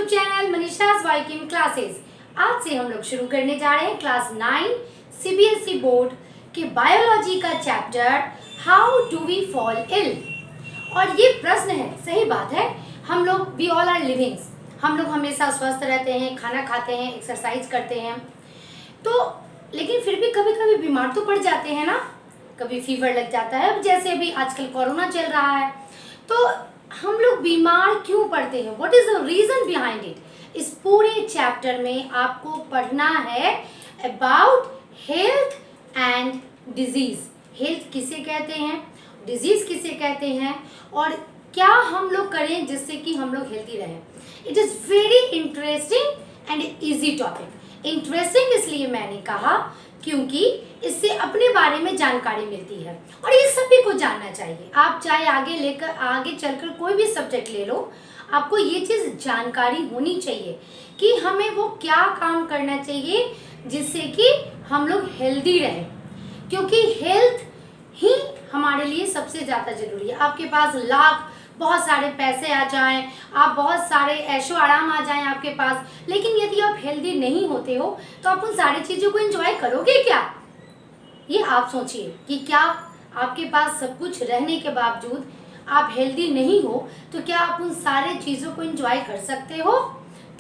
YouTube channel Manisha's Viking classes. आज से हम लोग शुरू करने जा रहे हैं क्लास 9 सीबीएसई बोर्ड के बायोलॉजी का chapter how do we fall ill. और ये प्रश्न है, सही बात है, हम लोग वी ऑल आर लिविंग्स, हम लोग हमेशा स्वस्थ रहते हैं, खाना खाते हैं, एक्सरसाइज करते हैं, तो लेकिन फिर भी कभी कभी बीमार तो पड़ जाते हैं ना। कभी फीवर लग जाता है, जैसे अभी आजकल कोरोना चल रहा है, तो हम लोग बीमार क्यों पड़ते हैं, what is the reason behind it. इस पूरे चैप्टर में आपको पढ़ना है about health and disease. Health किसे कहते हैं, डिजीज किसे कहते हैं, और क्या हम लोग करें जिससे कि हम लोग हेल्थी रहें। It is very interesting and easy topic. Interesting इसलिए मैंने कहा क्योंकि इससे अपने बारे में जानकारी मिलती है और ये सभी को जानना चाहिए। आप चाहे आगे चलकर कोई भी सब्जेक्ट ले लो, आपको ये चीज़ जानकारी होनी चाहिए कि हमें वो क्या काम करना चाहिए जिससे कि हम लोग हेल्दी रहें, क्योंकि हेल्थ ही हमारे लिए सबसे ज़्यादा ज़रूरी है। आपके पास बहुत सारे पैसे आ जाएं, आप बहुत सारे ऐशो आराम आ जाएं आपके पास, लेकिन यदि आप हेल्दी नहीं होते हो तो आप उन सारी चीज़ों को एंजॉय करोगे क्या? ये आप सोचिए कि क्या आपके पास सब कुछ रहने के बावजूद आप हेल्दी नहीं हो तो क्या आप उन सारे चीज़ों को एंजॉय कर सकते हो?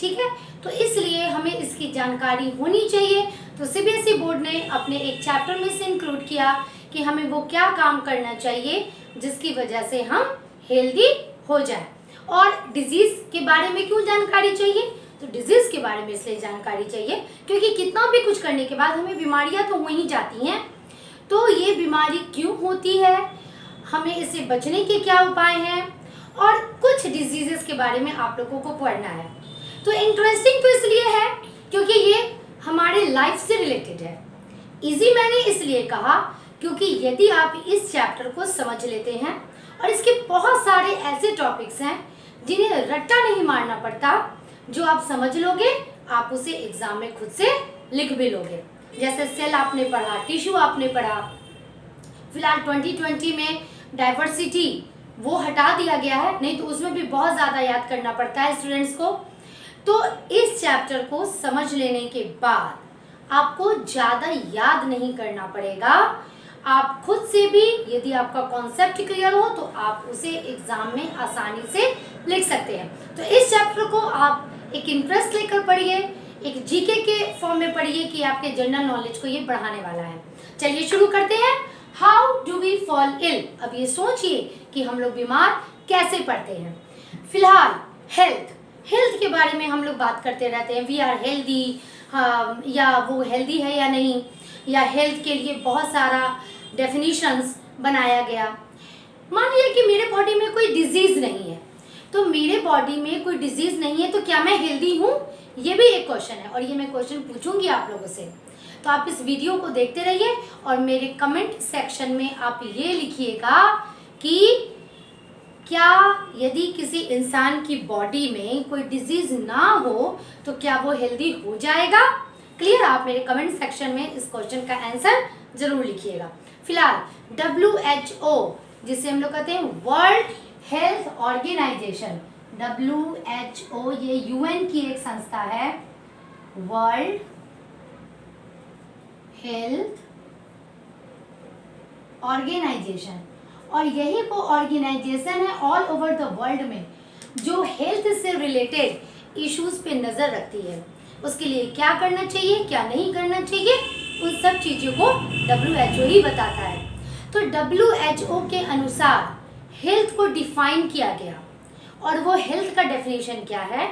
ठीक है, तो इसलिए हमें इसकी जानकारी होनी चाहिए। तो सीबीएसई बोर्ड ने अपने एक चैप्टर में से इंक्लूड किया कि हमें वो क्या काम करना चाहिए जिसकी वजह से हम हेल्दी हो जाए। और डिजीज के बारे में क्यों जानकारी चाहिए, तो डिजीज के बारे में इसलिए जानकारी चाहिए क्योंकि कितना भी कुछ करने के बाद हमें बीमारियां तो हो ही जाती हैं। तो ये बीमारी क्यों होती है, हमें इससे बचने के क्या उपाय हैं, और कुछ डिजीजेस के बारे में आप लोगों को पढ़ना है। तो इंटरेस्टिंग तो इसलिए है क्योंकि ये हमारे लाइफ से रिलेटेड है। इजी मैंने इसलिए कहा क्योंकि यदि आप इस चैप्टर को समझ लेते हैं, और इसके बहुत सारे ऐसे टॉपिक्स हैं जिन्हें रट्टा नहीं मारना पड़ता, जो आप समझ लोगे आप उसे एग्जाम में खुद से लिख भी लोगे। जैसे सेल आपने पढ़ा, टिश्यू आपने पढ़ा, फिलहाल 2020 में डाइवर्सिटी वो हटा दिया गया है, नहीं तो उसमें भी बहुत ज़्यादा याद करना पड़ता है स्टूडेंट्स को। तो इस चैप्टर को समझ लेने के बाद आपको ज़्यादा याद नहीं करना पड़ेगा, आप खुद से भी यदि आपका कॉन्सेप्ट क्लियर हो तो आप उसे एग्जाम में आसानी से लिख सकते हैं। तो इस चैप्टर को आप एक इंटरेस्ट लेकर पढ़िए, एक जीके के फॉर्म में पढ़िए कि आपके जनरल नॉलेज को ये बढ़ाने वाला है। चलिए शुरू करते हैं। How do we fall ill. अब ये सोचिए कि हम लोग बीमार कैसे पड़ते हैं। फिलहाल हेल्थ के बारे में हम लोग बात करते रहते हैं, वी आर हेल्दी, या वो हेल्दी है या नहीं, या हेल्थ के लिए बहुत सारा डेफिनेशंस बनाया गया। मान लिया कि मेरे बॉडी में कोई डिजीज नहीं है, तो मेरे बॉडी में कोई डिजीज नहीं है तो क्या मैं हेल्दी हूँ, ये भी एक क्वेश्चन है और ये मैं क्वेश्चन पूछूंगी आप लोगों से। तो आप इस वीडियो को देखते रहिए और मेरे कमेंट सेक्शन में आप ये लिखिएगा कि क्या यदि किसी इंसान की बॉडी में कोई डिजीज ना हो तो क्या वो हेल्दी हो जाएगा। क्लियर, आप मेरे कमेंट सेक्शन में इस क्वेश्चन का आंसर जरूर लिखिएगा। फिलहाल WHO, जिसे हम लोग कहते हैं वर्ल्ड हेल्थ ऑर्गेनाइजेशन, WHO ये UN की एक संस्था है, वर्ल्ड हेल्थ ऑर्गेनाइजेशन, और यही वो ऑर्गेनाइजेशन है ऑल ओवर द वर्ल्ड में जो हेल्थ से रिलेटेड इश्यूज पे नज़र रखती है। उसके लिए क्या करना चाहिए, क्या नहीं करना चाहिए, उन सब चीज़ों को WHO ही बताता है। तो WHO के अनुसार हेल्थ को डिफाइन किया गया, और वो हेल्थ का डेफिनेशन क्या है।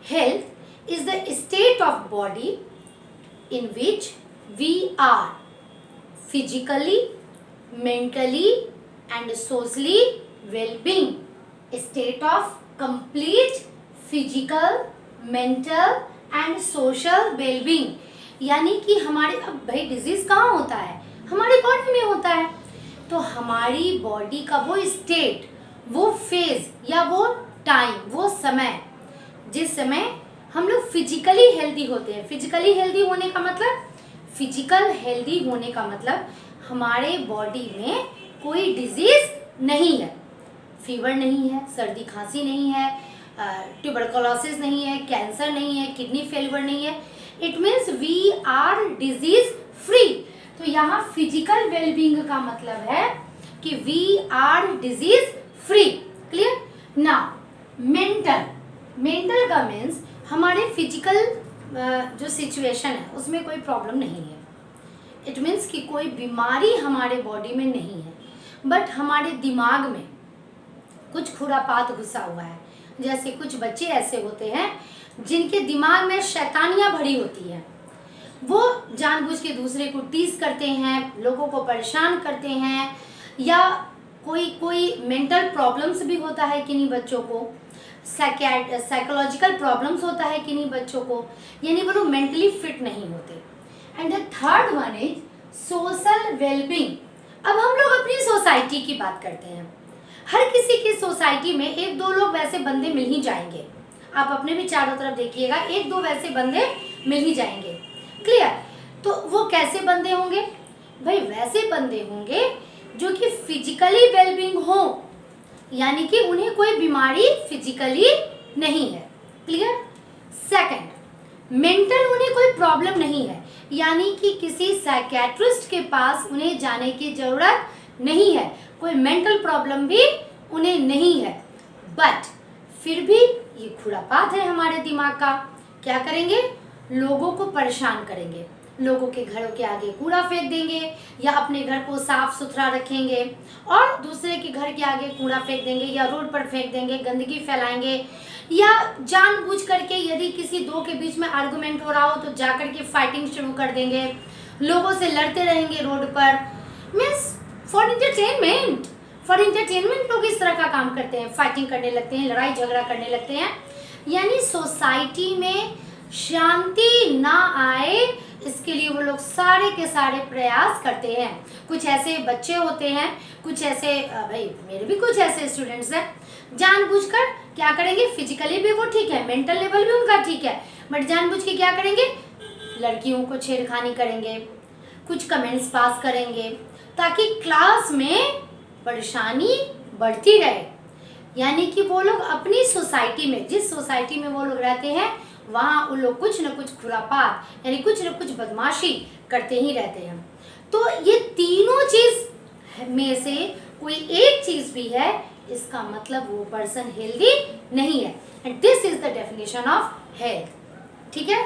Health is the state of body in which we are physically, mentally and socially well-being. State of complete physical, mental and social well-being, यानी कि हमारे, अब भाई डिजीज कहाँ होता है, हमारी बॉडी में होता है। तो हमारी बॉडी का वो स्टेट, वो फेज या वो टाइम, वो समय जिस समय हम लोग फिजिकली हेल्दी होते हैं। फिजिकली हेल्दी होने का मतलब, फिजिकल हेल्दी होने का मतलब हमारे बॉडी में कोई डिजीज नहीं है, फीवर नहीं है, सर्दी खांसी नहीं है, ट्यूबरकुलोसिस नहीं है, कैंसर नहीं है, किडनी फेलियर नहीं है। It means we are disease free. तो यहाँ फिजिकल वेलबींग का मतलब है कि we are disease free. Clear? Now mental का मीन्स हमारे फिजिकल जो सिचुएशन है उसमें कोई प्रॉब्लम नहीं है। इट मीन्स कि कोई बीमारी हमारे बॉडी में नहीं है, बट हमारे दिमाग में कुछ खुरापात घुसा हुआ है। जैसे कुछ बच्चे ऐसे होते हैं जिनके दिमाग में शैतानियाँ भरी होती हैं, वो जानबूझ के दूसरे को टीज करते हैं, लोगों को परेशान करते हैं, या कोई मेंटल प्रॉब्लम्स भी होता है किन्हीं बच्चों को, साइकोलॉजिकल प्रॉब्लम्स होता है किन्हीं बच्चों को, यानी वो लोग मेंटली फिट नहीं होते। And the third one is social wellbeing. अब हम लोग अपनी सोसाइटी की बात करते हैं। हर किसी की सोसाइटी में एक दो लोग वैसे बंदे मिल ही जाएंगे। आप अपने भी चारों तरफ देखिएगा, एक दो वैसे बंदे मिल ही जाएंगे। क्लियर? तो वो कैसे बंदे होंगे भाई? वैसे बंदे होंगे जो कि फिजिकली वेलबींग हो, यानी कि उन्हें कोई बीमारी फिजिकली नहीं है। क्लियर? सेकंड, मेंटल उन्हें कोई प्रॉब्लम नहीं है, यानी कि किसी साइकियाट्रिस्ट के पास उन्हें जाने की जरूरत नहीं है, कोई मेंटल प्रॉब्लम भी उन्हें नहीं है। बट फिर भी ये खुरापात है हमारे दिमाग का। क्या करेंगे? लोगों को परेशान करेंगे, लोगों के घरों के आगे कूड़ा फेंक देंगे, या अपने घर को साफ सुथरा रखेंगे और दूसरे के घर के आगे कूड़ा फेंक देंगे, या रोड पर फेंक देंगे, गंदगी फैलाएंगे, या जानबूझ करके यदि किसी दो के बीच में आर्गुमेंट हो रहा हो तो जाकर के फाइटिंग शुरू कर देंगे, लोगों से लड़ते रहेंगे रोड पर। मीन्स फॉर एंटरटेनमेंट लोग इस तरह का काम करते हैं, फाइटिंग करने लगते हैं, लड़ाई झगड़ा करने लगते हैं, यानी सोसाइटी में शांति ना आए इसके लिए वो लोग सारे के सारे प्रयास करते हैं। कुछ ऐसे बच्चे होते हैं, कुछ ऐसे भाई मेरे भी कुछ ऐसे स्टूडेंट्स हैं, जानबूझकर क्या करेंगे? फिजिकली भी वो ठीक है, मेंटल लेवल भी उनका ठीक है, बट जानबूझ के क्या करेंगे? लड़कियों को छेड़खानी करेंगे, कुछ कमेंट्स पास करेंगे, ताकि क्लास में परेशानी बढ़ती रहे। यानी कि वो लोग अपनी सोसाइटी में, जिस सोसाइटी में वो लोग रहते हैं, वहाँ वो लोग कुछ न कुछ खुरापात यानी कुछ न कुछ बदमाशी करते ही रहते हैं। तो ये तीनों चीज में से कोई एक चीज भी है, इसका मतलब वो पर्सन हेल्दी नहीं है। And this is the definition of health. ठीक है?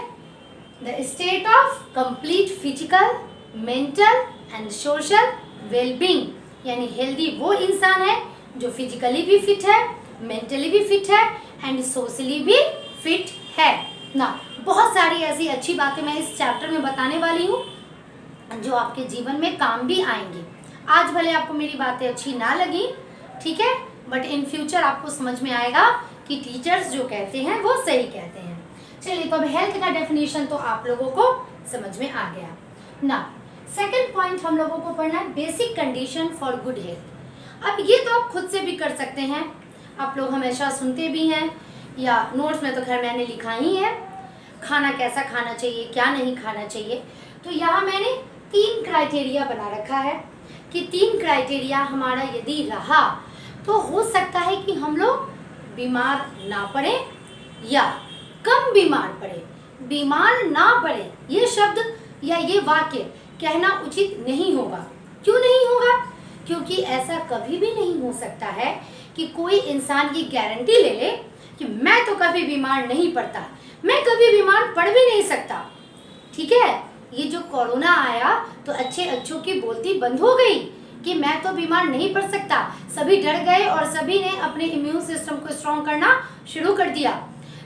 The state of complete physical, mental and social wellbeing, यानी हेल्दी वो इंसान है जो फिजिकली भी फिट है, मेंटली भी फिट है एंड सोशली भी फिट है ना। बहुत सारी ऐसी अच्छी बातें मैं इस चैप्टर में बताने वाली हूँ जो आपके जीवन में काम भी आएंगी। आज भले आपको मेरी बातें अच्छी ना लगी, ठीक है, बट इन फ्यूचर आपको समझ में आएगा कि टीचर्स जो कहते हैं वो सही कहते हैं। चलिए, तो अब हेल्थ का डेफिनेशन तो आप लोगों को समझ में आ गया ना। सेकंड पॉइंट हम लोगों को पढ़ना है basic condition for good health. अब ये तो आप खुद से भी कर सकते हैं, आप लोग हमेशा सुनते भी हैं, या नोट्स में तो खैर मैंने लिखा ही है, खाना कैसा खाना चाहिए, क्या नहीं खाना चाहिए। तो यहाँ मैंने 3 क्राइटेरिया बना रखा है कि 3 क्राइटेरिया हमारा यदि रहा तो हो सकता है कि हम लोग बीमार ना पड़े या कम बीमार पड़े। बीमार ना पड़े ये शब्द या ये वाक्य कहना उचित नहीं होगा। क्यों नहीं होगा? क्योंकि ऐसा कभी भी नहीं हो सकता है कि कोई इंसान ये गारंटी ले ले कि मैं तो कभी बीमार नहीं पड़ता, मैं कभी बीमार पड़ भी नहीं सकता। ठीक है, ये जो कोरोना आया तो अच्छों की बोलती बंद हो गई कि मैं तो बीमार नहीं पड़ सकता। सभी डर गए और सभी ने अपने इम्यून सिस्टम को स्ट्रॉन्ग करना शुरू कर दिया।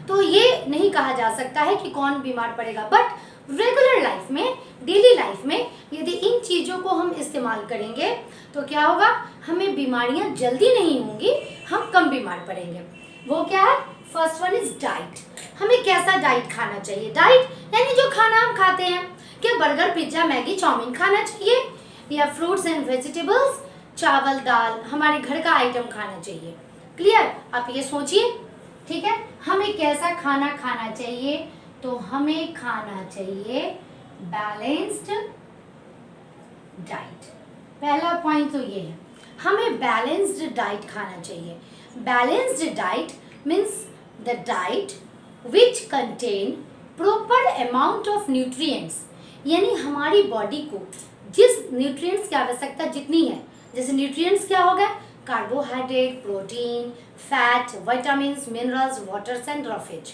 तो ये नहीं कहा जा सकता है कि कौन बीमार पड़ेगा, बट रेगुलर लाइफ में, डेली लाइफ में यदि इन चीज़ों को हम इस्तेमाल करेंगे तो क्या होगा? हमें बीमारियां जल्दी नहीं होंगी, हम कम बीमार पड़ेंगे। वो क्या है? First one is diet. हमें कैसा डाइट खाना चाहिए? डाइट यानी जो खाना हम खाते हैं, क्या बर्गर, पिज्जा, मैगी, चाउमीन खाना चाहिए, या फ्रूट्स एंड वेजिटेबल्स, चावल, दाल, हमारे घर का आइटम खाना चाहिए। क्लियर? आप ये सोचिए। ठीक है, हमें कैसा खाना खाना चाहिए? तो हमें खाना चाहिए बैलेंस्ड डाइट। पहला पॉइंट तो ये है, हमें बैलेंस्ड डाइट खाना चाहिए। Balanced diet means the diet which contain proper amount of nutrients, यानी हमारी बॉडी को जिस न्यूट्रिएंट्स की आवश्यकता जितनी है, जैसे न्यूट्रिएंट्स क्या हो गए, carbohydrate, protein, fat, vitamins, minerals, waters and roughage,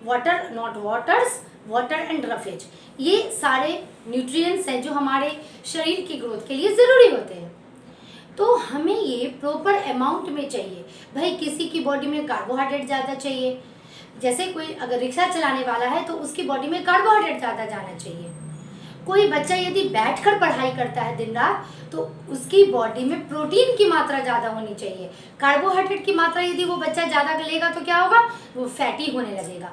water not waters, water and roughage, ये सारे न्यूट्रिएंट्स हैं जो हमारे शरीर की ग्रोथ के लिए ज़रूरी होते हैं। तो हमें ये प्रॉपर अमाउंट में चाहिए। भाई किसी की बॉडी में कार्बोहाइड्रेट ज़्यादा चाहिए, जैसे कोई अगर रिक्शा चलाने वाला है तो उसकी बॉडी में कार्बोहाइड्रेट ज़्यादा जाना चाहिए। कोई बच्चा यदि बैठकर पढ़ाई करता है दिन रात तो उसकी बॉडी में प्रोटीन की मात्रा ज़्यादा होनी चाहिए। कार्बोहाइड्रेट की मात्रा यदि वो बच्चा ज़्यादा लेगा तो क्या होगा, वो फैटी होने लगेगा।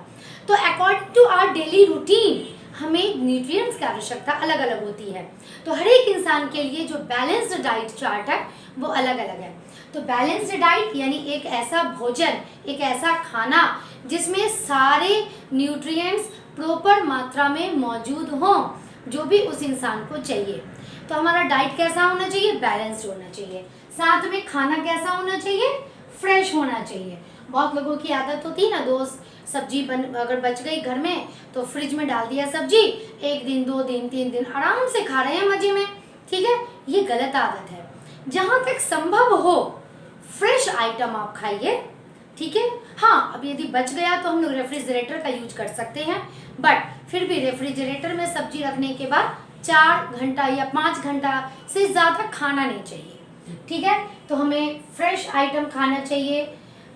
तो according to our daily routine हमें न्यूट्रिएंट्स की आवश्यकता अलग अलग होती है। तो हर एक इंसान के लिए जो बैलेंस्ड डाइट चार्ट है वो अलग अलग है। तो बैलेंस्ड डाइट यानी एक ऐसा भोजन, एक ऐसा खाना जिसमें सारे न्यूट्रिएंट्स प्रॉपर मात्रा में मौजूद हों जो भी उस इंसान को चाहिए। तो हमारा डाइट कैसा होना चाहिए, बैलेंस्ड होना चाहिए। साथ में खाना कैसा होना चाहिए, फ्रेश होना चाहिए। बहुत लोगों की आदत होती है ना, दोस्त सब्जी अगर बच गई घर में तो फ्रिज में डाल दिया सब्जी, 1 दिन 2 दिन 3 दिन आराम से खा रहे हैं मजे में, ठीक है, ये गलत आदत है। जहाँ तक संभव हो फ्रेश आइटम आप खाइए, ठीक है। हाँ, अब यदि बच गया तो हम लोग रेफ्रिजरेटर का यूज कर सकते हैं, बट फिर भी रेफ्रिजरेटर में सब्जी रखने के बाद 4 घंटा या 5 घंटा से ज़्यादा खाना नहीं चाहिए, ठीक है। तो हमें फ्रेश आइटम खाना चाहिए,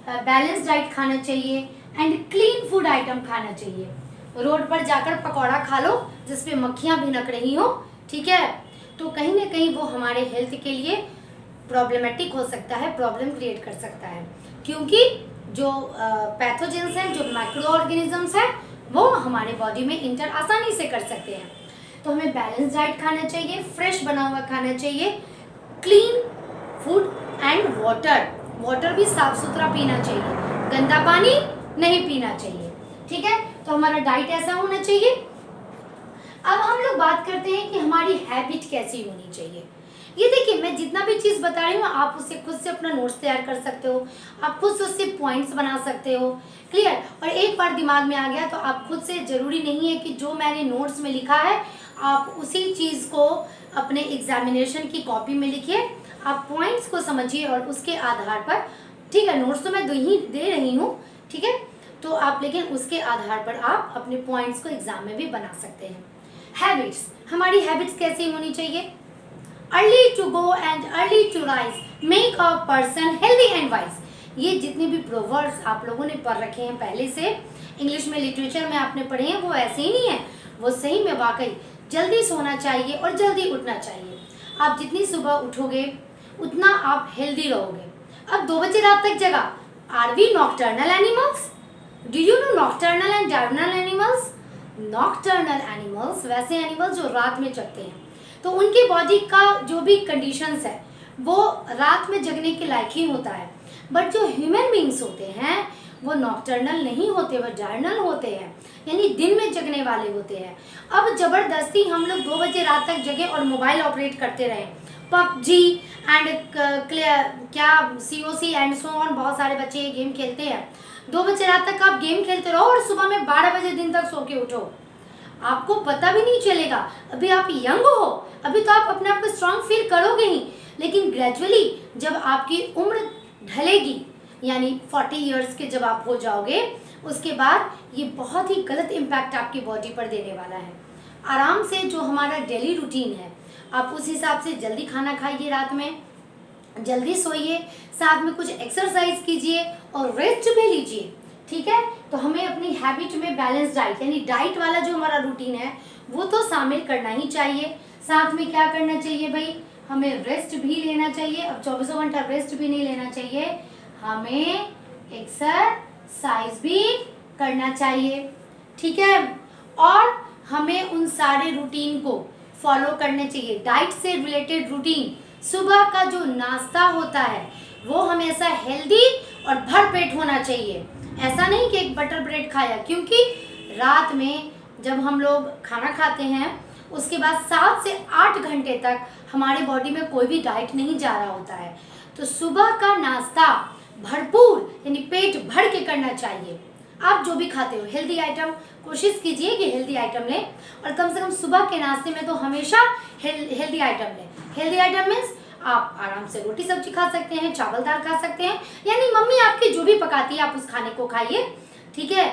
बैलेंस डाइट खाना चाहिए एंड क्लीन फूड आइटम खाना चाहिए। रोड पर जाकर पकौड़ा खा लो जिसपे मक्खियाँ भिनक रही हो, ठीक है, तो कहीं ना कहीं वो हमारे हेल्थ के लिए प्रॉब्लमेटिक हो सकता है, प्रॉब्लम क्रिएट कर सकता है, क्योंकि जो पैथोजेंस हैं, जो माइक्रो ऑर्गेनिजम्स हैं, वो हमारे बॉडी में इंटर आसानी से कर सकते हैं। तो हमें बैलेंस डाइट खाना चाहिए, फ्रेश बना हुआ खाना चाहिए, क्लीन फूड एंड वाटर भी साफ सुथरा पीना चाहिए, गंदा पानी नहीं पीना चाहिए, ठीक है। तो हमारा डाइट ऐसा होना चाहिए। अब हम लोग बात करते हैं कि हमारी हैबिट कैसी होनी चाहिए। ये देखिए, मैं जितना भी चीज़ बता रही हूँ आप उससे खुद से अपना नोट्स तैयार कर सकते हो, आप खुद से उससे पॉइंट्स बना सकते हो, क्लियर। और एक बार दिमाग में आ गया तो आप खुद से, ज़रूरी नहीं है कि जो मैंने नोट्स में लिखा है आप उसी चीज़ को अपने एग्जामिनेशन की कॉपी में लिखिए, आप पॉइंट्स को समझिए और उसके आधार पर, ठीक है, नोट्स तो मैं दे रही हूँ, ठीक है, तो आप लेकिन उसके आधार पर आप अपने पॉइंट्स को एग्जाम में भी बना सकते हैं। हैबिट्स, हमारी हैबिट्स कैसी होनी चाहिए, early to go and early to rise make a person healthy and wise. ये जितने भी प्रोवर्ब्स आप लोगों ने पढ़ रखे हैं पहले से, इंग्लिश में, लिटरेचर में आपने पढ़े हैं, वो ऐसे ही नहीं है, वो सही में वाकई जल्दी सोना चाहिए और जल्दी उठना चाहिए। आप जितनी सुबह उठोगे उतना आप हेल्दी रहोगे। अब 2 बजे रात तक जगा, are we nocturnal animals? Do you know nocturnal and diurnal animals? Nocturnal animals वैसे एनिमल्स जो रात में जगते हैं, तो उनकी बॉडी का जो भी कंडीशंस है वो रात में जगने के लायक ही होता है, बट जो ह्यूमन बींग्स होते हैं वो नॉकटर्नल नहीं होते, वो डायर्नल होते हैं, यानी दिन में जगने वाले होते हैं। अब ज़बरदस्ती हम लोग 2 बजे रात तक जगे और मोबाइल ऑपरेट करते रहे, पबजी एंड क्या COC एंड सो ऑन, बहुत सारे बच्चे ये गेम खेलते हैं। 2 बजे रात तक आप गेम खेलते रहो और सुबह में 12 बजे दिन तक सो के उठो, आपको पता भी नहीं चलेगा। अभी आप यंग हो, अभी तो आप अपने आप को स्ट्रांग फील करोगे ही, लेकिन ग्रेजुअली जब आपकी उम्र ढलेगी, यानी 40 इयर्स के जब आप हो जाओगे, उसके बाद ये बहुत ही गलत इम्पैक्ट आपकी बॉडी पर देने वाला है। आराम से जो हमारा डेली रूटीन है आप उस हिसाब से जल्दी खाना खाइए, रात में जल्दी सोइए, साथ में कुछ एक्सरसाइज कीजिए और रेस्ट भी लीजिए, ठीक है। तो हमें अपनी हैबिट में बैलेंस डाइट, यानी डाइट वाला जो हमारा रूटीन है वो तो शामिल करना ही चाहिए। साथ में क्या करना चाहिए भाई, हमें रेस्ट भी लेना चाहिए। अब 24 घंटा रेस्ट भी नहीं लेना चाहिए, हमें एक्सरसाइज भी करना चाहिए, ठीक है। और हमें उन सारे रूटीन को फॉलो करने चाहिए। डाइट से रिलेटेड रूटीन, सुबह का जो नाश्ता होता है वो हमेशा हेल्दी और भरपेट होना चाहिए। ऐसा नहीं कि एक बटर ब्रेड खाया, क्योंकि रात में जब हम लोग खाना खाते हैं उसके बाद 7 से 8 घंटे तक हमारे बॉडी में कोई भी डाइट नहीं जा रहा होता है। तो सुबह का नाश्ता भरपूर, यानी पेट भर के करना चाहिए। आप जो भी खाते हो हेल्दी आइटम कोशिश कीजिए कि हेल्दी आइटम लें, और कम से कम सुबह के नाश्ते में तो हमेशा हेल्दी आइटम लें। हेल्दी आइटम मीन्स आप आराम से रोटी सब्जी खा सकते हैं, चावल दाल खा सकते हैं, यानी मम्मी आपकी जो भी पकाती है आप उस खाने को खाइए, ठीक है।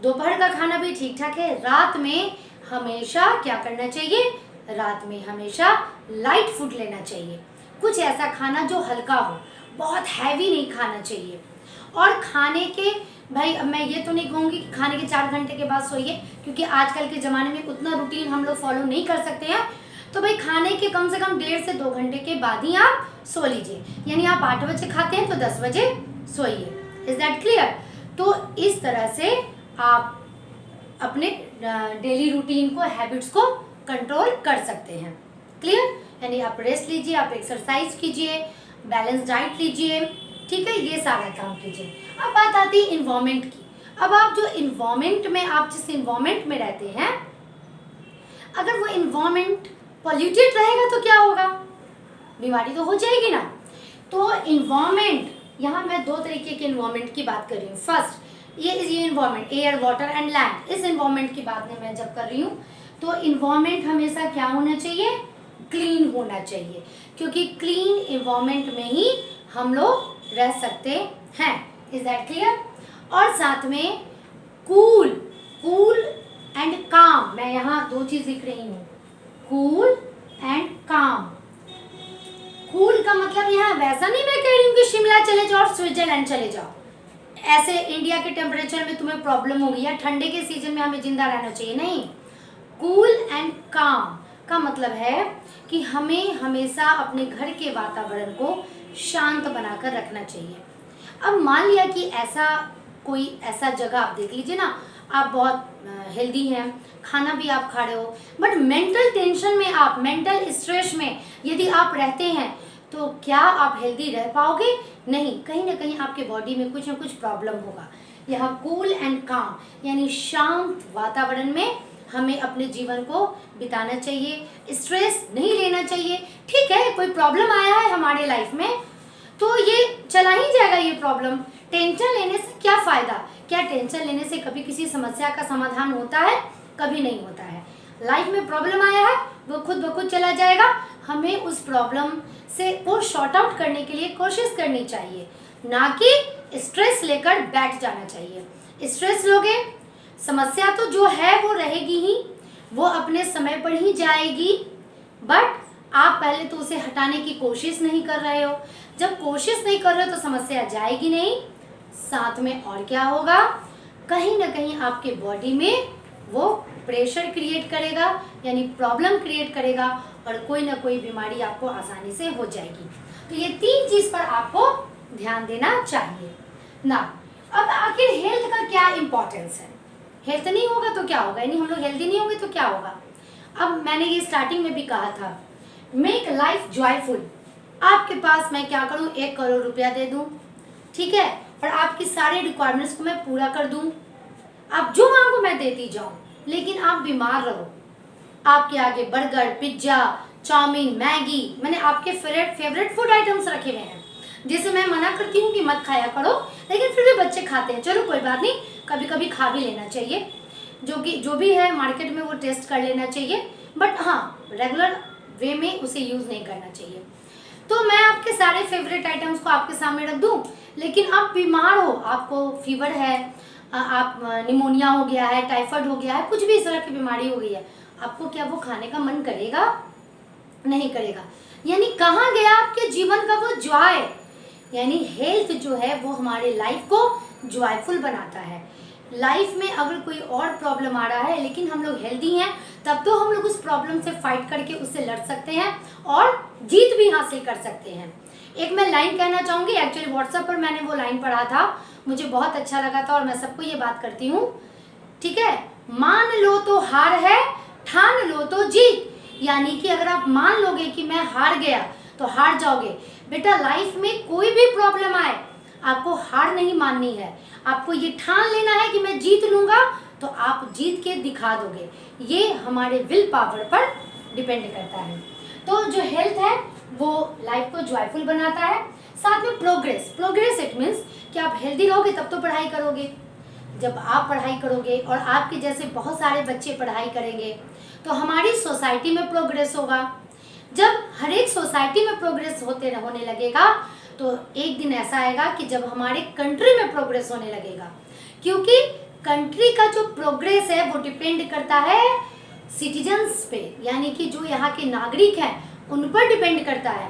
दोपहर का खाना भी ठीक ठाक है। रात में हमेशा क्या करना चाहिए, रात में हमेशा लाइट फूड लेना चाहिए, कुछ ऐसा खाना जो हल्का हो, बहुत हैवी नहीं खाना चाहिए। और खाने के भाई अब मैं ये तो नहीं कहूँगी कि खाने के 4 घंटे के बाद सोइए, क्योंकि आजकल के ज़माने में उतना रूटीन हम लोग फॉलो नहीं कर सकते हैं। तो भाई खाने के कम से कम 1.5 से 2 घंटे के बाद ही आप सो लीजिए, यानी आप 8 बजे खाते हैं तो 10 बजे सोइए। Is that clear? तो इस तरह से आप अपने डेली रूटीन को, हैबिट्स को कंट्रोल कर सकते हैं। क्लियर? यानी आप रेस्ट लीजिए, आप एक्सरसाइज कीजिए, बैलेंस डाइट लीजिए, ठीक है, ये सारा काम कीजिए। अब बात आती है इन्वायरमेंट की। अब आप जो इन्वायरमेंट में, आप जिस इन्वायरमेंट में रहते हैं, अगर वो इन्वायरमेंट पॉल्यूटेड रहेगा तो क्या होगा, बीमारी तो हो जाएगी ना। तो इन्वायरमेंट, यहाँ मैं 2 तरीके के इन्वायरमेंट की बात कर रही हूँ। फर्स्ट ये environment, air, water and land, इस इन्वायरमेंट की बात मैं जब कर रही हूँ तो इन्वायरमेंट हमेशा क्या होना चाहिए, क्लीन होना चाहिए, क्योंकि क्लीन इन्वायरमेंट में ही हम लोग रह सकते हैं। Is that clear? और साथ में कूल एंड काम, मैं यहाँ 2 चीज लिख रही हूँ, कूल एंड काम। कूल का मतलब यहाँ वैसा नहीं मैं कह रही हूँ कि शिमला चले जाओ और स्विट्जरलैंड चले जाओ, ऐसे इंडिया के टेम्परेचर में तुम्हें प्रॉब्लम होगी या ठंडे के सीजन में हमें जिंदा रहना चाहिए, नहीं। कूल एंड काम का मतलब है कि हमें हमेशा अपने घर के वातावरण को शांत बनाकर रखना चाहिए। अब मान लिया कि कोई ऐसा जगह आप देख लीजिए ना, आप बहुत हेल्दी हैं, खाना भी आप खा रहे हो, बट मेंटल टेंशन में, आप मेंटल स्ट्रेस में यदि आप रहते हैं तो क्या आप हेल्दी रह पाओगे? नहीं, कहीं ना कहीं आपके बॉडी में कुछ ना कुछ प्रॉब्लम होगा। यह कूल एंड काम यानी शांत वातावरण में हमें अपने जीवन को बिताना चाहिए, स्ट्रेस नहीं लेना चाहिए। ठीक है, कोई प्रॉब्लम आया है हमारे लाइफ में तो ये चला ही जाएगा ये प्रॉब्लम, टेंशन लेने से क्या फ़ायदा? क्या टेंशन लेने से कभी किसी समस्या का समाधान होता है? कभी नहीं होता है। लाइफ में प्रॉब्लम आया है वो खुद ब खुद चला जाएगा, हमें उस प्रॉब्लम से वो शॉर्ट आउट करने के लिए कोशिश करनी चाहिए, ना कि स्ट्रेस लेकर बैठ जाना चाहिए। स्ट्रेस लोगे, समस्या तो जो है वो रहेगी ही, वो अपने समय पर ही जाएगी, बट आप पहले तो उसे हटाने की कोशिश नहीं कर रहे हो। जब कोशिश नहीं कर रहे हो तो समस्या जाएगी नहीं, साथ में और क्या होगा, कहीं ना कहीं आपके बॉडी में वो प्रेशर क्रिएट करेगा, यानी प्रॉब्लम क्रिएट करेगा, और कोई ना कोई बीमारी आपको आसानी से हो जाएगी। तो ये 3 चीज़ पर आपको ध्यान देना चाहिए ना। अब आखिर हेल्थ का क्या इम्पोर्टेंस है? हेल्थ नहीं होगा तो क्या होगा, यानी हम लोग हेल्दी नहीं होंगे तो क्या होगा? अब मैंने ये स्टार्टिंग में भी कहा था, मेक लाइफ जॉयफुल। आपके पास मैं क्या करूं, 1 करोड़ रुपया दे दूं, ठीक है, और आपकी सारे रिक्वायरमेंट्स को मैं पूरा कर दूं, आप जो मांगो मैं देती जाऊं, लेकिन आप बीमार रहो, आपके आगे बर्गर, पिज्जा, चाउमीन, मैगी, मैंने आपके फेवरेट फूड आइटम्स रखे हुए हैं, जिसे मैं मना करती हूँ कि मत खाया करो, लेकिन फिर भी बच्चे खाते हैं। चलो कोई बात नहीं, कभी कभी खा भी लेना चाहिए, जो भी है मार्केट में वो टेस्ट कर लेना चाहिए, बट हाँ रेगुलर वे में उसे यूज़ नहीं करना चाहिए। तो मैं आपके सारे फेवरेट आइटम्स को आपके सामने रख दूं, लेकिन आप बीमार हो, आपको फीवर है, आप निमोनिया हो गया है, टाइफाइड हो गया है, कुछ भी इस तरह की बीमारी हो गई है, आपको क्या वो खाने का मन करेगा? नहीं करेगा। यानी कहाँ गया आपके जीवन का वो जॉय? यानी हेल्थ जो है वो हमारे लाइफ को जॉयफुल बनाता है। लाइफ में अगर कोई और प्रॉब्लम आ रहा है लेकिन हम लोग हेल्दी हैं, तब तो हम लोग उस प्रॉब्लम से फाइट करके उससे लड़ सकते हैं और जीत भी हासिल कर सकते हैं। एक मैं लाइन कहना चाहूँगी, एक्चुअली व्हाट्सएप पर मैंने वो लाइन पढ़ा था, मुझे बहुत अच्छा लगा था और मैं सबको ये बात करती हूँ, ठीक है। मान लो तो हार है, ठान लो तो जीत। यानी कि अगर आप मान लोगे कि मैं हार गया तो हार जाओगे। बेटा लाइफ में कोई भी प्रॉब्लम आए आपको हार नहीं माननी है, आपको ये ठान लेना है कि मैं जीत लूँगा, तो आप जीत के दिखा दोगे। ये हमारे विल पावर पर डिपेंड करता है। तो जो हेल्थ है वो लाइफ को जॉयफुल बनाता है। साथ में प्रोग्रेस इट मीन्स कि आप हेल्दी रहोगे तब तो पढ़ाई करोगे, जब आप पढ़ाई करोगे और आपके जैसे बहुत सारे बच्चे पढ़ाई करेंगे तो हमारी सोसाइटी में प्रोग्रेस होगा। जब हर एक सोसाइटी में प्रोग्रेस होने लगेगा तो एक दिन ऐसा आएगा कि जब हमारे कंट्री में प्रोग्रेस होने लगेगा, क्योंकि कंट्री का जो प्रोग्रेस है वो डिपेंड करता है सिटीजन्स पे, यानी कि जो यहाँ के नागरिक हैं उन पर डिपेंड करता है।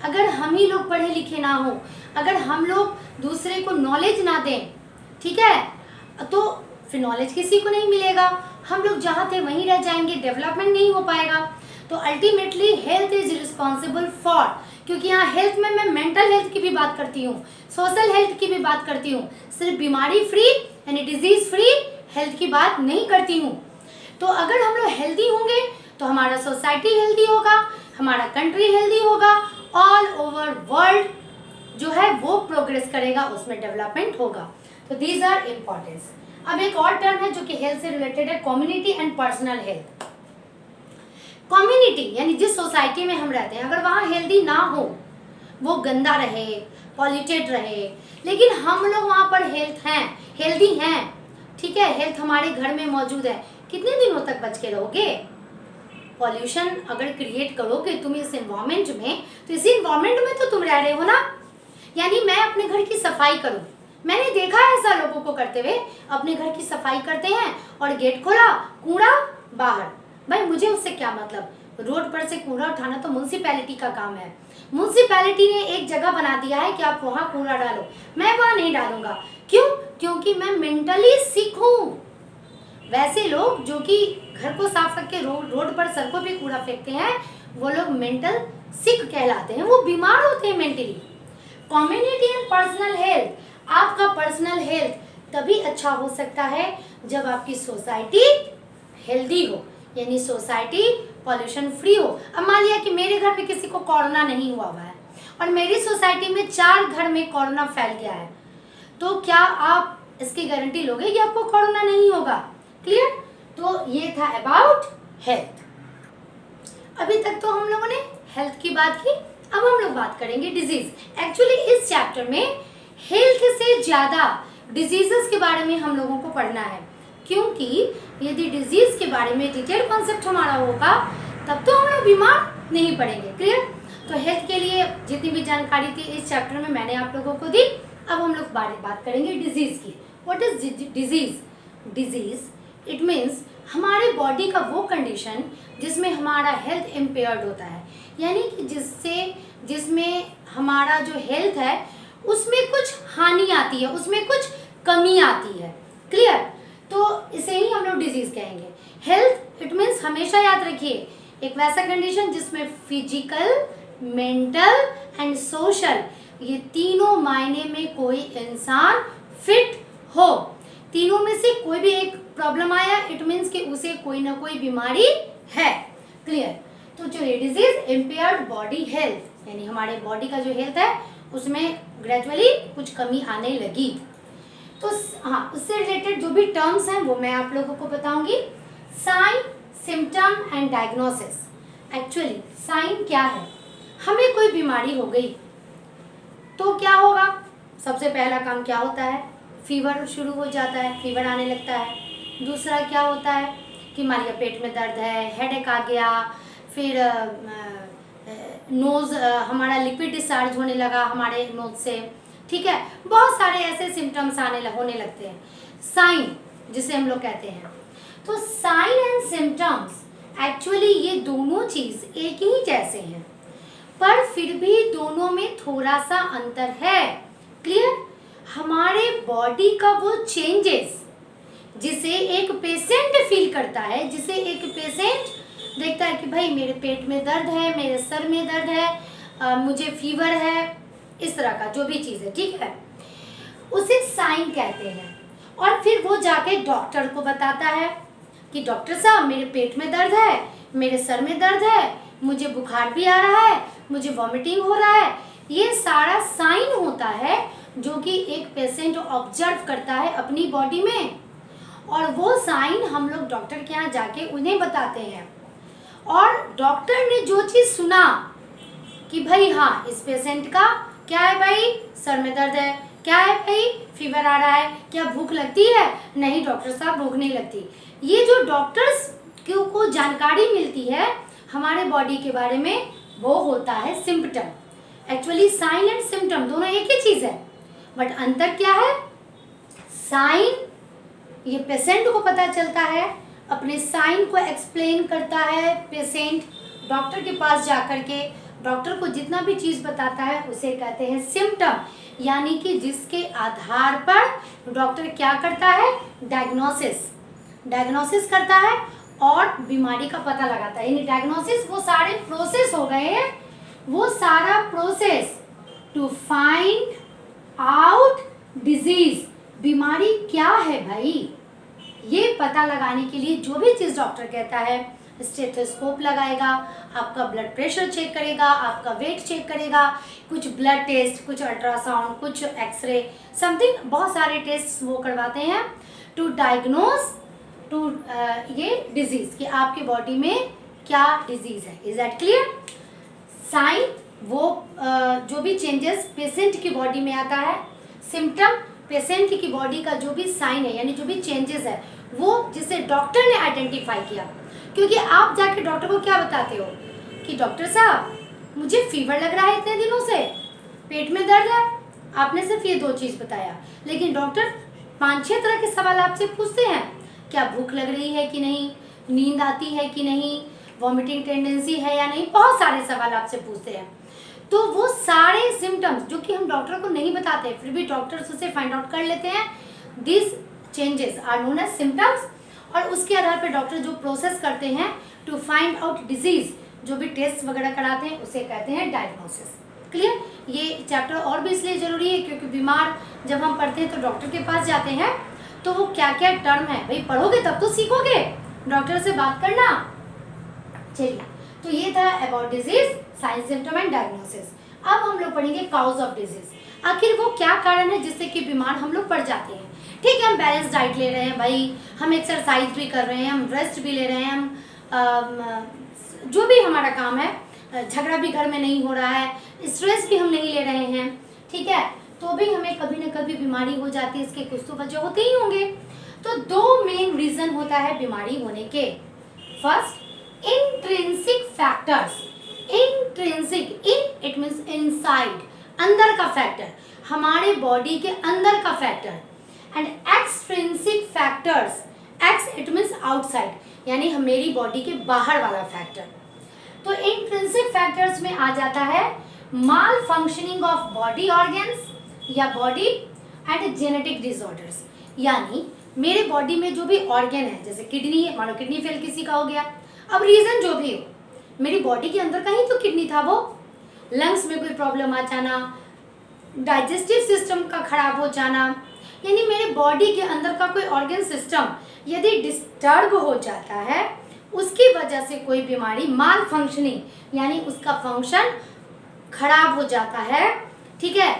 अगर हम ही लोग पढ़े लिखे ना हो, अगर हम लोग दूसरे को नॉलेज ना दें, ठीक है, तो फिर नॉलेज किसी को नहीं मिलेगा, हम लोग जहाँ थे वहीं रह जाएंगे, डेवलपमेंट नहीं हो पाएगा। तो ultimately health is responsible for, क्योंकि यहाँ हेल्थ में मैं मेंटल हेल्थ की भी बात करती हूँ, सोशल हेल्थ की भी बात करती हूँ, सिर्फ बीमारी फ्री यानी डिजीज फ्री हेल्थ की बात नहीं करती हूँ। तो अगर हम लोग हेल्दी होंगे तो हमारा सोसाइटी हेल्दी होगा, हमारा कंट्री हेल्दी होगा, ऑल ओवर वर्ल्ड जो है वो प्रोग्रेस करेगा, उसमें डेवलपमेंट होगा। तो दीज आर इम्पोर्टेंस। अब एक और टर्म है जो कि हेल्थ से रिलेटेड है, community and personal health. Community यानी जिस सोसाइटी में हम रहते हैं, अगर वहाँ हेल्दी ना हो, वो गंदा रहे, पॉल्यूटेड रहे, लेकिन हम लोग वहाँ पर हेल्दी हैं, ठीक है, हेल्थ हमारे घर में मौजूद है, कितने दिनों तक बच के रहोगे? पॉल्यूशन अगर क्रिएट करोगे तुम इस एनवायरमेंट में, तो इसी एनवायरमेंट में तो तुम रह रहे हो ना। यानी मैं अपने घर की सफाई करूं, मैंने देखा है ऐसा लोगों को करते हुए, अपने घर की सफाई करते हैं और गेट खोला, कूड़ा बाहर। भाई मुझे उससे क्या मतलब, रोड पर से कूड़ा उठाना तो म्युनिसिपैलिटी का काम है। म्युनिसिपैलिटी ने एक जगह बना दिया है कि आप वहाँ कूड़ा डालो, मैं वहाँ नहीं डालूंगा। क्यों? क्योंकि मैं मेंटली सिक हूँ। वैसे लोग जो कि घर को साफ रख के रोड पर सड़कों पे कूड़ा फेंकते हैं, वो लोग मेंटल सिक कहलाते हैं, वो बीमार होते हैं mentally. Community and personal health, आपका पर्सनल हेल्थ तभी अच्छा हो सकता है जब आपकी सोसाइटी हेल्दी हो, यानी सोसाइटी पॉल्यूशन फ्री हो। अब मान लिया कि मेरे घर में किसी को कोरोना नहीं हुआ है और मेरी सोसाइटी में 4 घर में कोरोना फैल गया है, तो क्या आप इसकी गारंटी लोगे कि आपको कोरोना नहीं होगा? क्लियर? तो ये था अबाउट हेल्थ। अभी तक तो हम लोगों ने हेल्थ की बात की, अब हम लोग बात करेंगे डिजीज। एक्चुअली इस चैप्टर में हेल्थ से ज्यादा डिजीजेस के बारे में हम लोगों को पढ़ना है, क्योंकि यदि डिजीज के बारे में डिटेल कॉन्सेप्ट हमारा होगा तब तो हम लोग बीमार नहीं पड़ेंगे। क्लियर? तो हेल्थ के लिए जितनी भी जानकारी थी इस चैप्टर में मैंने आप लोगों को दी। अब हम लोग बात करेंगे डिजीज की। What is disease? Disease it means हमारे बॉडी का वो कंडीशन जिसमें हमारा हेल्थ इम्पेयर्ड होता है, यानी कि जिसमें हमारा जो हेल्थ है उसमें कुछ हानि आती है, उसमें कुछ कमी आती है। क्लियर? तो इसे ही हम लोग डिजीज कहेंगे। हेल्थ इट मीन्स हमेशा याद रखिए एक वैसा कंडीशन जिसमें फिजिकल, मेंटल एंड सोशल, ये तीनों मायने में कोई इंसान फिट हो। तीनों में से कोई भी एक प्रॉब्लम आया इट मीन्स कि उसे कोई ना कोई बीमारी है। क्लियर? तो जो डिजीज इम्पेयर्ड बॉडी हेल्थ, यानी हमारे बॉडी का जो हेल्थ है उसमें ग्रेजुअली कुछ कमी आने लगी। तो हाँ, उससे रिलेटेड जो भी टर्म्स हैं वो मैं आप लोगों को बताऊंगी। Sign, symptom and diagnosis. Actually sign क्या है? हमें कोई बीमारी हो गई तो क्या होगा? सबसे पहला काम क्या होता है? फीवर शुरू हो जाता है, फीवर आने लगता है। दूसरा क्या होता है कि मान लिया पेट में दर्द है, हेडेक आ गया, फिर नोज़ हमारा लिक्विड डिस्चार्ज होने लगा हमारे नोज से, ठीक है, बहुत सारे ऐसे सिम्टम्स होने लगते हैं, साइन जिसे हम लोग कहते हैं। तो साइन एंड सिम्टम्स एक्चुअली ये दोनों चीज़ एक ही जैसे हैं, पर फिर भी दोनों में थोड़ा सा अंतर है। क्लियर? हमारे बॉडी का वो चेंजेस जिसे एक पेशेंट फील करता है, जिसे एक पेशेंट देखता है कि भाई मेरे पेट में दर्द है, मेरे सर में दर्द है, मुझे फीवर है, इस तरह का जो भी चीज़ है, ठीक है, उसे साइन कहते हैं। और फिर वो जाके डॉक्टर को बताता है कि डॉक्टर साहब मेरे पेट में दर्द है, मेरे सर में दर्द है, मुझे बुखार भी आ रहा है, मुझे वॉमिटिंग हो रहा है। ये सारा साइन होता है जो कि एक पेशेंट ऑब्जर्व करता है अपनी बॉडी में, और वो साइन हम लोग डॉक्टर के यहाँ जाके उन्हें बताते हैं। और डॉक्टर ने जो चीज़ सुना कि भाई हाँ इस पेशेंट का क्या है, भाई सर में दर्द है, क्या है भाई, फीवर आ रहा है, क्या भूख लगती है? नहीं डॉक्टर साहब, भूख नहीं लगती। ये जो डॉक्टर्स को जानकारी मिलती है हमारे बॉडी के बारे में, वो होता है symptom. Actually sign and symptom दोनों एक ही चीज है, बट अंतर क्या है? साइन ये पेशेंट को पता चलता है, अपने साइन को एक्सप्लेन करता है पेशेंट डॉक्टर के पास जाकर के, डॉक्टर को जितना भी चीज़ बताता है उसे कहते हैं सिम्पटम, यानी कि जिसके आधार पर डॉक्टर क्या करता है? डायग्नोसिस करता है और बीमारी का पता लगाता है। यानी डायग्नोसिस वो सारे प्रोसेस हो गए हैं, वो सारा process to find out disease, बीमारी क्या है भाई, ये पता लगाने के लिए जो भी चीज़ डॉक्टर कहता है, स्टेथोस्कोप लगाएगा, आपका ब्लड प्रेशर चेक करेगा, आपका वेट चेक करेगा, कुछ ब्लड टेस्ट, कुछ अल्ट्रासाउंड, कुछ एक्सरे, समथिंग बहुत सारे टेस्ट वो करवाते हैं टू डायग्नोज टू ये डिजीज़ कि आपके बॉडी में क्या डिजीज़ है। Is that clear? साइन वो जो भी चेंजेस पेशेंट की बॉडी में आता है, सिम्टम पेशेंट की बॉडी का जो भी साइन है यानी जो भी चेंजेस है वो जिसे डॉक्टर ने आइडेंटिफाई किया। क्योंकि आप जाके डॉक्टर को क्या बताते हो कि डॉक्टर साहब मुझे फीवर लग रहा है इतने दिनों से, पेट में दर्द है, आपने सिर्फ ये 2 चीज़ बताया, लेकिन डॉक्टर 5-6 तरह के सवाल आपसे पूछते हैं। क्या भूख लग रही है कि नहीं, नींद आती है कि नहीं, वॉमिटिंग टेंडेंसी है या नहीं, बहुत सारे सवाल आपसे पूछते हैं। तो वो सारे सिम्टम्स जो कि हम डॉक्टर को नहीं बताते, फिर भी डॉक्टर्स उसे फाइंड आउट कर लेते हैं, this changes are known as symptoms. और उसके आधार पर डॉक्टर जो प्रोसेस करते हैं टू फाइंड आउट डिजीज, जो भी टेस्ट वगैरह कराते हैं उसे कहते हैं डायग्नोसिस। क्लियर? ये चैप्टर और भी इसलिए ज़रूरी है क्योंकि बीमार जब हम पढ़ते हैं तो डॉक्टर के पास जाते हैं तो वो क्या क्या टर्म है भाई पढ़ोगे तब तो सीखोगे डॉक्टर से बात करना। चलिए, तो ये था about disease, sign, symptom and diagnosis. अब हम लोग पढ़ेंगे काउज ऑफ डिजीज, आखिर वो क्या कारण है जिससे कि बीमार हम लोग पड़ जाते हैं। ठीक है, हम बैलेंस डाइट ले रहे हैं भाई, हम एक्सरसाइज भी कर रहे हैं, हम रेस्ट भी ले रहे हैं, हम जो भी हमारा काम है, झगड़ा भी घर में नहीं हो रहा है, स्ट्रेस भी हम नहीं ले रहे हैं, ठीक है, तो भी हमें कभी न कभी बीमारी हो जाती है। इसके कुछ तो वजह होते ही होंगे। तो 2 मेन रीजन होता है बीमारी होने के। First, intrinsic factors. Intrinsic, in it means inside, अंदर का फैक्टर, हमारे बॉडी के अंदर का factor, and extrinsic factors, x it means outside, यानी मेरी बॉडी के बाहर वाला फैक्टर। तो इंट्रिंसिक फैक्टर्स में आ जाता है माल फंक्शनिंग ऑफ बॉडी ऑर्गन्स या बॉडी एंड जेनेटिक डिसऑर्डर्स, यानी मेरे बॉडी में जो भी ऑर्गन है, जैसे किडनी है, मानो किडनी फेल किसी का हो गया, अब रीजन जो भी हो, मेरी बॉडी के अंदर का ही तो किडनी था, वो लंग्स में कोई प्रॉब्लम आ जाना, डाइजेस्टिव सिस्टम का खराब हो जाना, यानी मेरे बॉडी के अंदर का कोई ऑर्गन सिस्टम यदि डिस्टर्ब हो जाता है, उसकी वजह से कोई बीमारी, माल फंक्शनिंग यानी उसका फंक्शन खराब हो जाता है। ठीक है,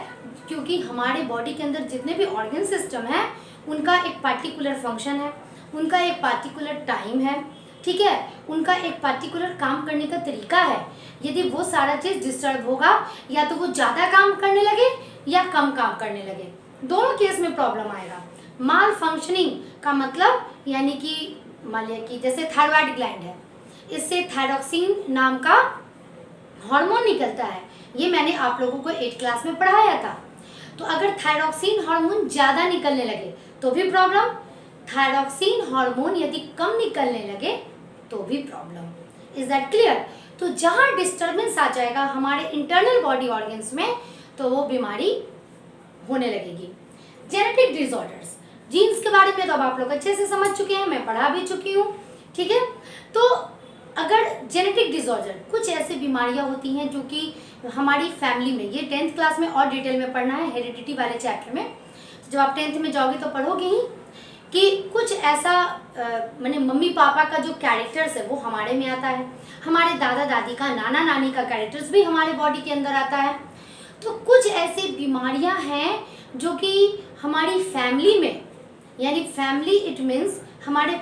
क्योंकि हमारे बॉडी के अंदर जितने भी ऑर्गन सिस्टम है उनका एक पार्टिकुलर फंक्शन है, उनका एक पार्टिकुलर टाइम है, ठीक है, उनका एक पार्टिकुलर काम करने का तरीका है। यदि वो सारा चीज़ डिस्टर्ब होगा, या तो वो ज़्यादा काम करने लगे या कम काम करने लगे, दोनों केस में प्रॉब्लम आएगा। माल फंक्शनिंग का मतलब यानी कि मान लिया कि जैसे थायराइड ग्लैंड है, इससे थायरोक्सिन नाम का हार्मोन निकलता है, ये मैंने आप लोगों को 8th क्लास में पढ़ाया था। तो अगर थायरोक्सिन हार्मोन ज़्यादा निकलने लगे तो भी प्रॉब्लम, थायरोक्सिन हार्मोन यदि कम निकलने लगे तो भी प्रॉब्लम। Is that clear? तो जहाँ डिस्टर्बेंस आ जाएगा हमारे इंटरनल बॉडी ऑर्गन्स में तो वो बीमारी होने लगेगी। जेनेटिक डिसऑर्डर्स, जीन्स के बारे में तो अब आप लोग अच्छे से समझ चुके हैं, मैं पढ़ा भी चुकी हूँ, ठीक है। तो अगर जेनेटिक डिसऑर्डर, कुछ ऐसी बीमारियां होती हैं जो कि हमारी फैमिली में, ये 10th क्लास में और डिटेल में पढ़ना है हेरिडिटी वाले चैप्टर में, जब आप 10th में जाओगे तो पढ़ोगे ही कि कुछ ऐसा माने मम्मी पापा का जो कैरेक्टर्स है वो हमारे में आता है, हमारे दादा दादी का, नाना नानी का कैरेक्टर्स भी हमारे बॉडी के अंदर आता है। तो कुछ ऐसी बीमारियां हैं जो कि हमारी फैमिली में, यानी फैमिली इट मीन्स हमारे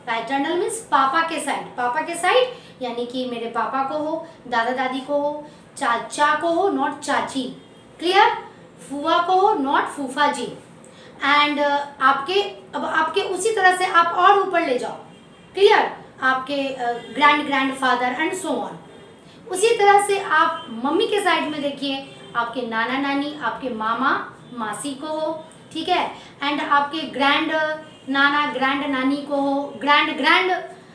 पैटर्नल मीन्स पापा के साइड यानी कि मेरे पापा को हो, दादा दादी को हो, चाचा को हो, नॉट चाची, क्लियर। फूफा को हो, नॉट फूफा जी। एंड आपके उसी तरह से आप और ऊपर ले जाओ, क्लियर, आपके grand father and so on. उसी तरह से आप मम्मी के साइड में देखिए, आपके नाना नानी, आपके मामा मासी को हो, ठीक है, एंड आपके ग्रैंड नाना ग्रैंड नानी को हो, ग्रैंड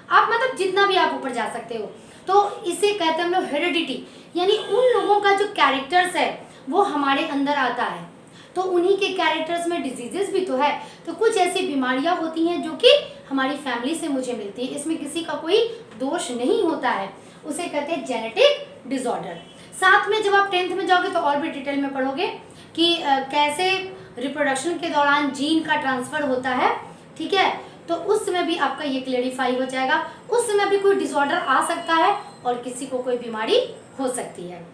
आप मतलब जितना भी आप ऊपर जा सकते हो। तो इसे कहते हैं हम लोग हेरिडिटी, यानी उन लोगों का जो कैरेक्टर्स है वो हमारे अंदर आता है। तो उन्हीं के कैरेक्टर्स में डिजीजेस भी तो है। तो कुछ ऐसी बीमारियां होती हैं जो कि हमारी फैमिली से मुझे मिलती है, इसमें किसी का कोई दोष नहीं होता है, उसे कहते हैं जेनेटिक डिसऑर्डर। साथ में जब आप 10th में जाओगे तो और भी डिटेल में पढ़ोगे कि कैसे रिप्रोडक्शन के दौरान जीन का ट्रांसफर होता है, ठीक है। तो उस समय भी आपका ये क्लेरिफाई हो जाएगा। उस समय भी कोई डिसऑर्डर आ सकता है और किसी को कोई बीमारी हो सकती है।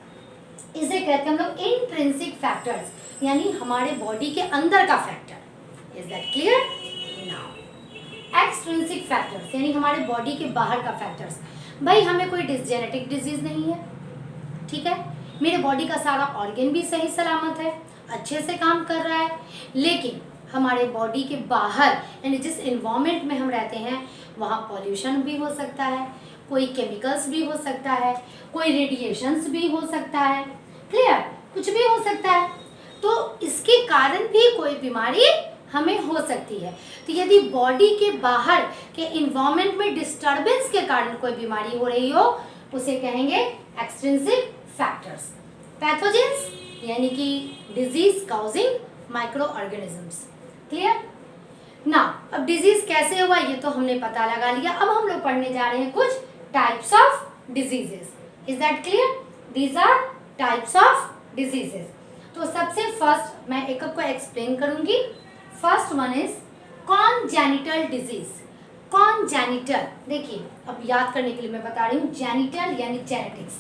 इसे कहते हैं हम लोग इंट्रिंसिक फैक्टर्स, यानी हमारे बॉडी के अंदर का factor. Is that clear? Now extrinsic factors, यानी हमारे बॉडी के बाहर का फैक्टर्स। भाई हमें कोई जेनेटिक डिजीज नहीं है, ठीक है, मेरे बॉडी का सारा ऑर्गन भी सही सलामत है, अच्छे से काम कर रहा है, लेकिन हमारे बॉडी के बाहर यानी जिस इन्वायरमेंट में हम रहते हैं वहाँ पॉल्यूशन भी हो सकता है, कोई केमिकल्स भी हो सकता है, कोई रेडिएशंस भी हो सकता है, क्लियर, कुछ भी हो सकता है। तो इसके कारण भी कोई बीमारी हमें हो सकती है। तो यदि बॉडी के बाहर के इन्वायरमेंट में डिस्टर्बेंस के कारण कोई बीमारी हो रही हो, उसे कहेंगे एक्सट्रिंसिक फैक्टर्स। पैथोजेंस यानी कि disease causing micro organisms, clear ना। अब डिजीज कैसे हुआ ये तो हमने पता लगा लिया। अब हम लोग पढ़ने जा रहे हैं कुछ types of diseases. Is that clear? These are types of diseases. तो सबसे फर्स्ट मैं एक को एक्सप्लेन करूंगी। First one is congenital disease. Congenital, देखिए अब याद करने के लिए मैं बता रही हूँ, जेनिटल यानी जेनेटिक्स,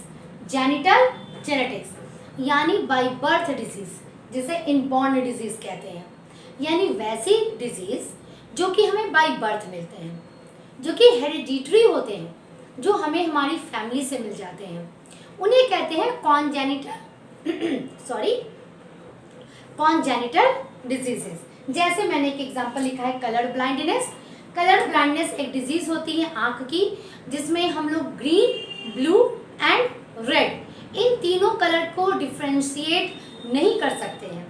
जेनिटल जेनेटिक्स यानी बाय बर्थ डिजीज, जिसे इनबॉर्न डिजीज कहते हैं, यानी वैसी डिजीज जो कि हमें बाय बर्थ मिलते हैं, जो कि हेरिडिटरी होते हैं, जो हमें हमारी फैमिली से मिल जाते हैं, उन्हें कहते हैं कॉन्जेनिटल कॉन्जेनिटल डिजीजेस। जैसे मैंने एक एग्जांपल लिखा है कलर ब्लाइंडनेस। कलर ब्लाइंडनेस एक डिजीज होती है आंख की, जिसमें हम लोग ग्रीन, ब्लू एंड रेड इन तीनों कलर को डिफ्रेंशिएट नहीं कर सकते हैं,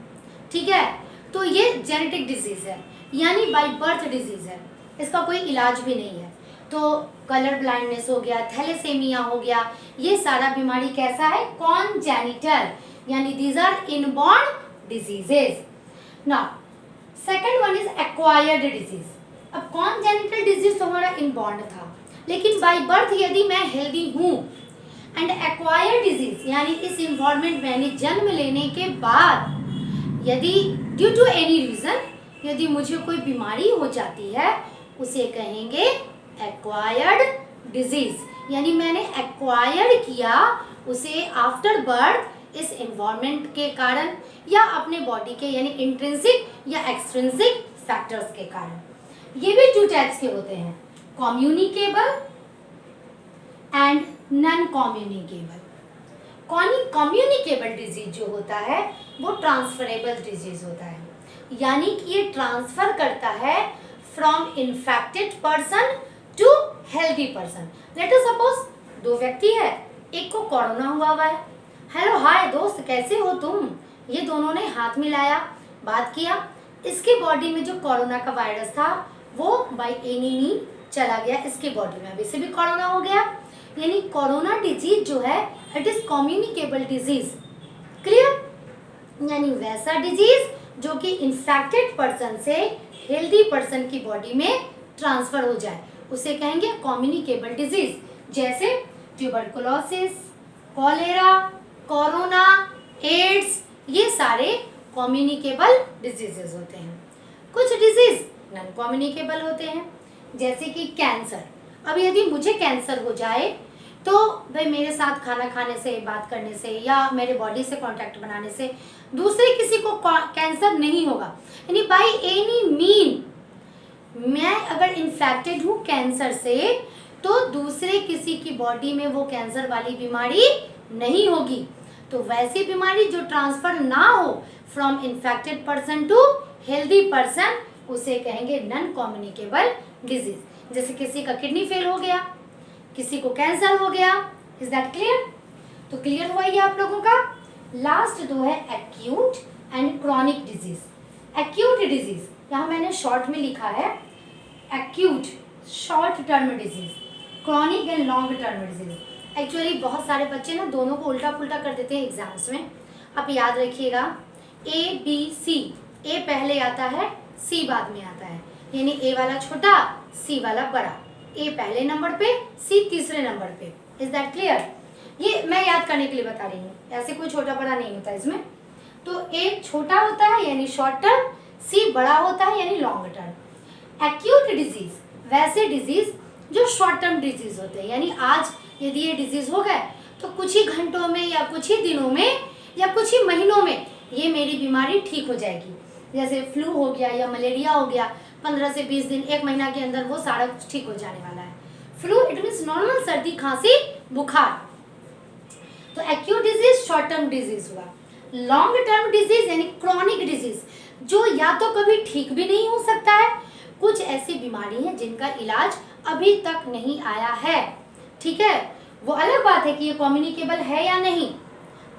ठीक है। तो ये जेनेटिक डिजीज है, यानी बाय बर्थ डिजीज है, इसका कोई इलाज भी नहीं है। तो कलर ब्लाइंडनेस हो गया, थैलेसेमिया हो गया, ये सारा बीमारी कैसा है? कॉन्जेनिटल, यानी these are inborn diseases. Now second one is acquired disease. अब कॉन्जेनिटल डिजीज तो हमारा इनबॉर्न था, लेकिन बाय बर्थ यदि मैं हेल्दी हूँ, एंड एक्वायर्ड डिजीज यानी इस इन्वायरमेंट में यानी जन्म लेने के बाद यदि ड्यू टू एनी रीजन यदि मुझे कोई बीमारी हो जाती है, उसे कहेंगे एक्वायर्ड डिजीज, यानी मैंने एक्वायर्ड किया उसे आफ्टर बर्थ इस एनवायरनमेंट के कारण या अपने बॉडी के यानी इंट्रिंसिक या एक्सट्रिंसिक फैक्टर्स के कारण। ये भी टू टाइप्स के होते हैं, communicable and non communicable. Communicable disease जो होता है वो ट्रांसफरेबल डिजीज होता है, यानी कि ये ट्रांसफर करता है from infected person to healthy person. Let us suppose दो व्यक्ति है, एक को कोरोना हुआ है, हेलो हाय दोस्त कैसे हो तुम, ये दोनों ने हाथ मिलाया, बात किया, इसके बॉडी में जो कोरोना का वायरस था वो बाय एनी मीन चला गया इसके बॉडी में, अब इसे भी कोरोना हो गया। यानी कोरोना डिजीज जो है it is communicable disease, clear, यानी वैसा डिजीज जो कि इन्फेक्टेड पर्सन से हेल्दी पर्सन की बॉडी में ट्रांसफर हो जाए, उसे कहेंगे कम्युनिकेबल डिजीज। जैसे ट्यूबरकुलोसिस, कॉलेरा, कोरोना, एड्स, ये सारे कम्युनिकेबल डिजीजेस होते हैं। कुछ डिजीज नॉन कम्युनिकेबल होते हैं, जैसे कि कैंसर। अब यदि मुझे कैंसर हो जाए तो भाई मेरे साथ खाना खाने से, बात करने से या मेरे बॉडी से कांटेक्ट बनाने से दूसरे किसी को कैंसर नहीं होगा, यानी बाय एनी मीन मैं अगर इन्फेक्टेड हूँ कैंसर से तो दूसरे किसी की बॉडी में वो कैंसर वाली बीमारी नहीं होगी। तो वैसी बीमारी जो ट्रांसफर ना हो from infected person to healthy person, उसे कहेंगे नॉन कम्युनिकेबल डिजीज। जैसे किसी का किडनी फेल हो गया, किसी को कैंसर हो गया। Is that clear? तो क्लियर हुआ ये आप लोगों का। लास्ट दो है acute and chronic disease. Acute disease यहाँ मैंने शॉर्ट में लिखा है, acute short term disease, chronic and long term disease. Actually बहुत सारे बच्चे ना दोनों को उल्टा पुल्टा कर देते हैं एग्जाम्स में। आप याद रखिएगा, ए बी सी, ए पहले आता है, सी बाद में आता है, यानी ए वाला छोटा, सी वाला बड़ा। ए पहले नंबर पे, सी तीसरे नंबर पे। Is that clear? ये मैं याद करने के लिए बता रही हूँ, ऐसे कोई छोटा बड़ा नहीं होता इसमें। तो ए छोटा होता है यानी शॉर्ट टर्म, सी बड़ा होता है यानी लॉन्ग टर्म। एक्यूट डिजीज वैसे डिजीज जो शॉर्ट टर्म डिजीज होते हैं, यानी आज यदि ये डिजीज हो गए तो कुछ ही घंटों में या कुछ ही दिनों में या कुछ ही महीनों में ये मेरी बीमारी ठीक हो जाएगी। जैसे फ्लू हो गया या मलेरिया हो गया, 15 से 20 दिन, 1 महीना के अंदर वो सारा कुछ ठीक हो जाने वाला है। फ्लू इट मीन्स नॉर्मल सर्दी खांसी बुखार। तो acute disease short term disease हुआ। लॉन्ग टर्म डिजीज यानी क्रॉनिक डिजीज, जो या तो कभी ठीक भी नहीं हो सकता है, कुछ ऐसी बीमारी है जिनका इलाज अभी तक नहीं आया है। ठीक है, वो अलग बात है कि ये कम्युनिकेबल है या नहीं।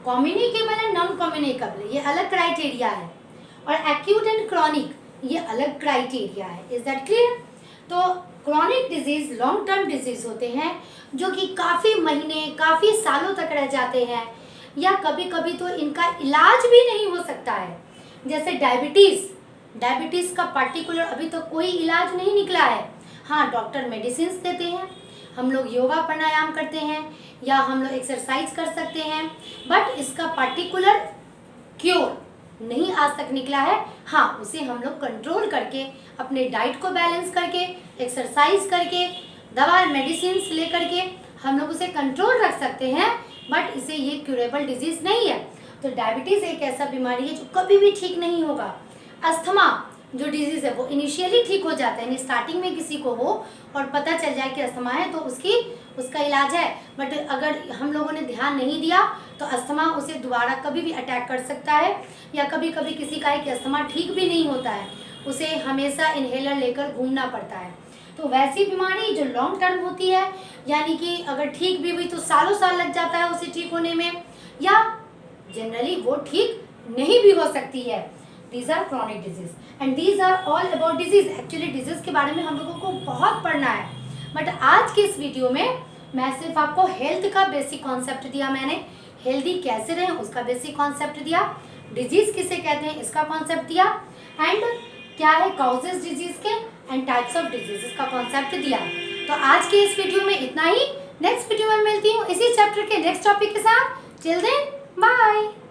कम्युनिकेबल एंड नॉन कम्युनिकेबल ये अलग क्राइटेरिया है, और एक्यूट एंड क्रॉनिक ये अलग क्राइटेरिया है। Is that clear? तो chronic disease long term disease होते हैं जो कि काफ़ी महीने काफ़ी सालों तक रह जाते हैं, या कभी कभी तो इनका इलाज भी नहीं हो सकता है। जैसे डायबिटीज़, डायबिटीज़ का पार्टिकुलर अभी तो कोई इलाज नहीं निकला है। हाँ, डॉक्टर मेडिसिन देते हैं, हम लोग योगा प्राणायाम करते हैं, या हम लोग एक्सरसाइज कर सकते हैं, बट इसका पार्टिकुलर क्योर नहीं आज तक निकला है। हाँ, उसे हम लोग कंट्रोल करके, अपने डाइट को बैलेंस करके, एक्सरसाइज करके, दवा मेडिसिन ले करके हम लोग उसे कंट्रोल रख सकते हैं, बट इसे ये क्यूरेबल डिजीज नहीं है। तो डायबिटीज़ एक ऐसा बीमारी है जो कभी भी ठीक नहीं होगा। अस्थमा जो डिजीज़ है वो इनिशियली ठीक हो जाता है, यानी स्टार्टिंग में किसी को हो और पता चल जाए कि अस्थमा है तो उसका इलाज है, बट अगर हम लोगों ने ध्यान नहीं दिया तो अस्थमा उसे दोबारा कभी भी अटैक कर सकता है, या कभी कभी किसी का है कि अस्थमा ठीक भी नहीं होता है, उसे हमेशा इन्हेलर लेकर घूमना पड़ता है। तो वैसी बीमारी जो लॉन्ग टर्म होती है, यानी कि अगर ठीक भी हुई तो सालों साल लग जाता है उसे ठीक होने में, या जनरली वो ठीक नहीं भी हो सकती है। These are chronic disease and these are all about disease. Actually disease के बारे में हम लोगों को बहुत पढ़ना है, बट आज के इस वीडियो में मैं सिर्फ आपको हेल्थ का बेसिक कॉन्सेप्ट दिया। मैंने हेल्दी कैसे रहें उसका बेसिक कॉन्सेप्ट दिया, डिजीज किसे कहते हैं इसका कॉन्सेप्ट दिया, एंड क्या है काउजेस डिजीज के एंड टाइप्स ऑफ डिजीज का कॉन्सेप्ट दिया। तो आज के इस वीडियो में इतना ही। नेक्स्ट वीडियो में मिलती हूँ इसी चैप्टर के नेक्स्ट टॉपिक के साथ। Till then bye.